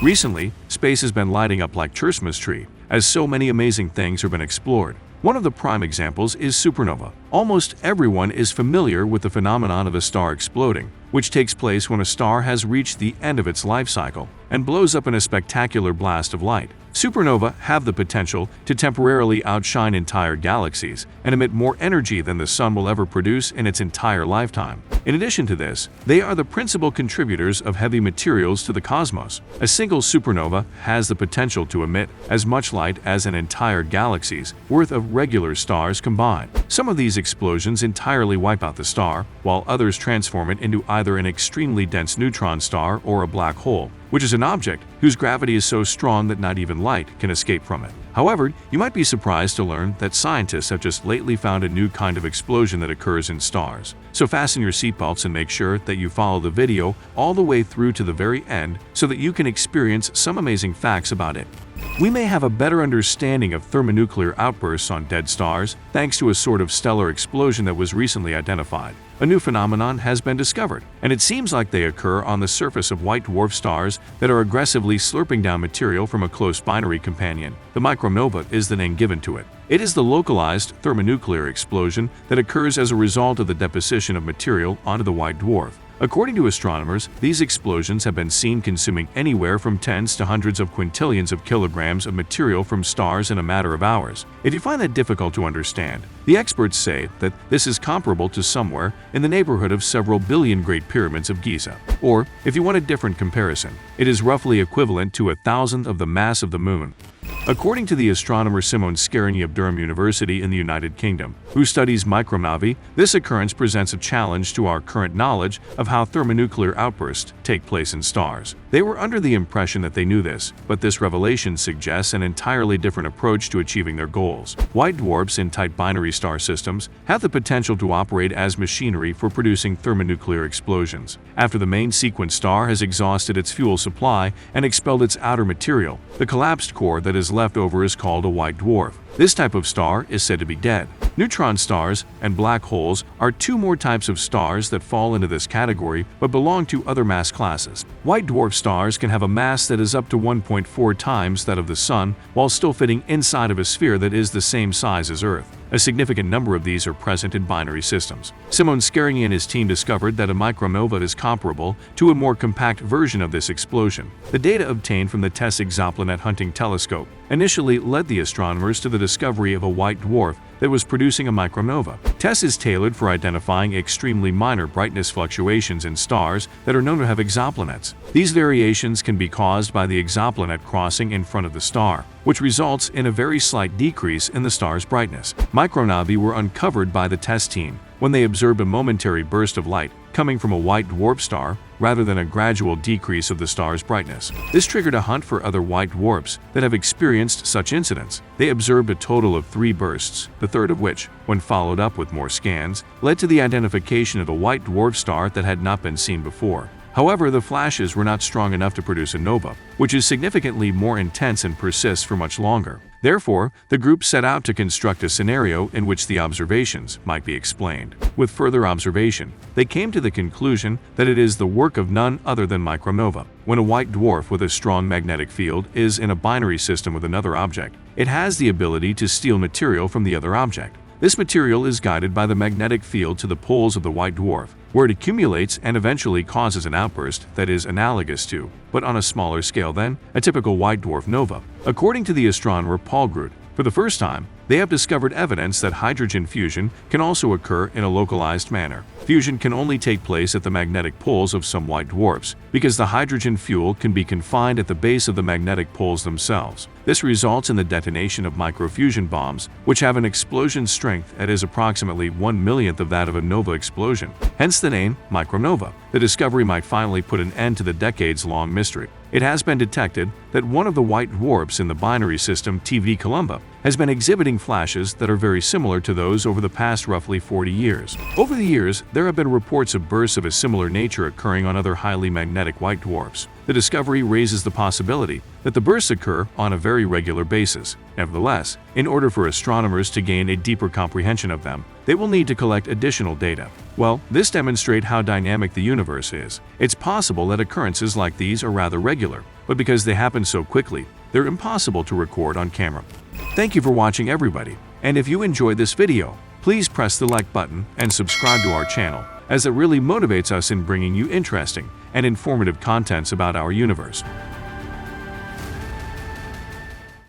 Recently, space has been lighting up like Christmas tree, as so many amazing things have been explored. One of the prime examples is supernova. Almost everyone is familiar with the phenomenon of a star exploding, which takes place when a star has reached the end of its life cycle and blows up in a spectacular blast of light. Supernova have the potential to temporarily outshine entire galaxies and emit more energy than the Sun will ever produce in its entire lifetime. In addition to this, they are the principal contributors of heavy materials to the cosmos. A single supernova has the potential to emit as much light as an entire galaxy's worth of regular stars combined. Some of these explosions entirely wipe out the star, while others transform it into either an extremely dense neutron star or a black hole, which is an object whose gravity is so strong that not even light can escape from it. However, you might be surprised to learn that scientists have just lately found a new kind of explosion that occurs in stars. So fasten your seatbelts and make sure that you follow the video all the way through to the very end so that you can experience some amazing facts about it. We may have a better understanding of thermonuclear outbursts on dead stars thanks to a sort of stellar explosion that was recently identified. A new phenomenon has been discovered, and it seems like they occur on the surface of white dwarf stars that are aggressively slurping down material from a close binary companion. The Micronova is the name given to it. It is the localized thermonuclear explosion that occurs as a result of the deposition of material onto the white dwarf. According to astronomers, these explosions have been seen consuming anywhere from tens to hundreds of quintillions of kilograms of material from stars in a matter of hours. If you find that difficult to understand, the experts say that this is comparable to somewhere in the neighborhood of several billion Great Pyramids of Giza. Or, if you want a different comparison, it is roughly equivalent to 1,000th of the mass of the Moon. According to the astronomer Simone Scarini of Durham University in the United Kingdom, who studies micronovae, this occurrence presents a challenge to our current knowledge of how thermonuclear outbursts take place in stars. They were under the impression that they knew this, but this revelation suggests an entirely different approach to achieving their goals. White dwarfs in tight binary star systems have the potential to operate as machinery for producing thermonuclear explosions. After the main sequence star has exhausted its fuel supply and expelled its outer material, the collapsed core that is left over is called a white dwarf. This type of star is said to be dead. Neutron stars and black holes are two more types of stars that fall into this category but belong to other mass classes. White dwarf stars can have a mass that is up to 1.4 times that of the Sun while still fitting inside of a sphere that is the same size as Earth. A significant number of these are present in binary systems. Simone Scarini and his team discovered that a micronova is comparable to a more compact version of this explosion. The data obtained from the TESS Exoplanet Hunting Telescope initially led the astronomers to the discovery of a white dwarf that was producing a micronova. TESS is tailored for identifying extremely minor brightness fluctuations in stars that are known to have exoplanets. These variations can be caused by the exoplanet crossing in front of the star, which results in a very slight decrease in the star's brightness. Micronovae were uncovered by the TESS team when they observed a momentary burst of light coming from a white dwarf star rather than a gradual decrease of the star's brightness. This triggered a hunt for other white dwarfs that have experienced such incidents. They observed a total of 3 bursts, the third of which, when followed up with more scans, led to the identification of a white dwarf star that had not been seen before. However, the flashes were not strong enough to produce a nova, which is significantly more intense and persists for much longer. Therefore, the group set out to construct a scenario in which the observations might be explained. With further observation, they came to the conclusion that it is the work of none other than micronova. When a white dwarf with a strong magnetic field is in a binary system with another object, it has the ability to steal material from the other object. This material is guided by the magnetic field to the poles of the white dwarf, where it accumulates and eventually causes an outburst that is analogous to, but on a smaller scale than, a typical white dwarf nova. According to the astronomer Paul Groot, for the first time, they have discovered evidence that hydrogen fusion can also occur in a localized manner. Fusion can only take place at the magnetic poles of some white dwarfs, because the hydrogen fuel can be confined at the base of the magnetic poles themselves. This results in the detonation of microfusion bombs, which have an explosion strength that is approximately 1/1,000,000th of that of a nova explosion. Hence the name micronova. The discovery might finally put an end to the decades-long mystery. It has been detected that one of the white dwarfs in the binary system TV Columba has been exhibiting flashes that are very similar to those over the past roughly 40 years. Over the years, there have been reports of bursts of a similar nature occurring on other highly magnetic white dwarfs. The discovery raises the possibility that the bursts occur on a very regular basis. Nevertheless, in order for astronomers to gain a deeper comprehension of them, they will need to collect additional data. Well, this demonstrates how dynamic the universe is. It's possible that occurrences like these are rather regular, but because they happen so quickly, they're impossible to record on camera. Thank you for watching, everybody. And if you enjoyed this video, please press the like button and subscribe to our channel, as it really motivates us in bringing you interesting and informative contents about our universe.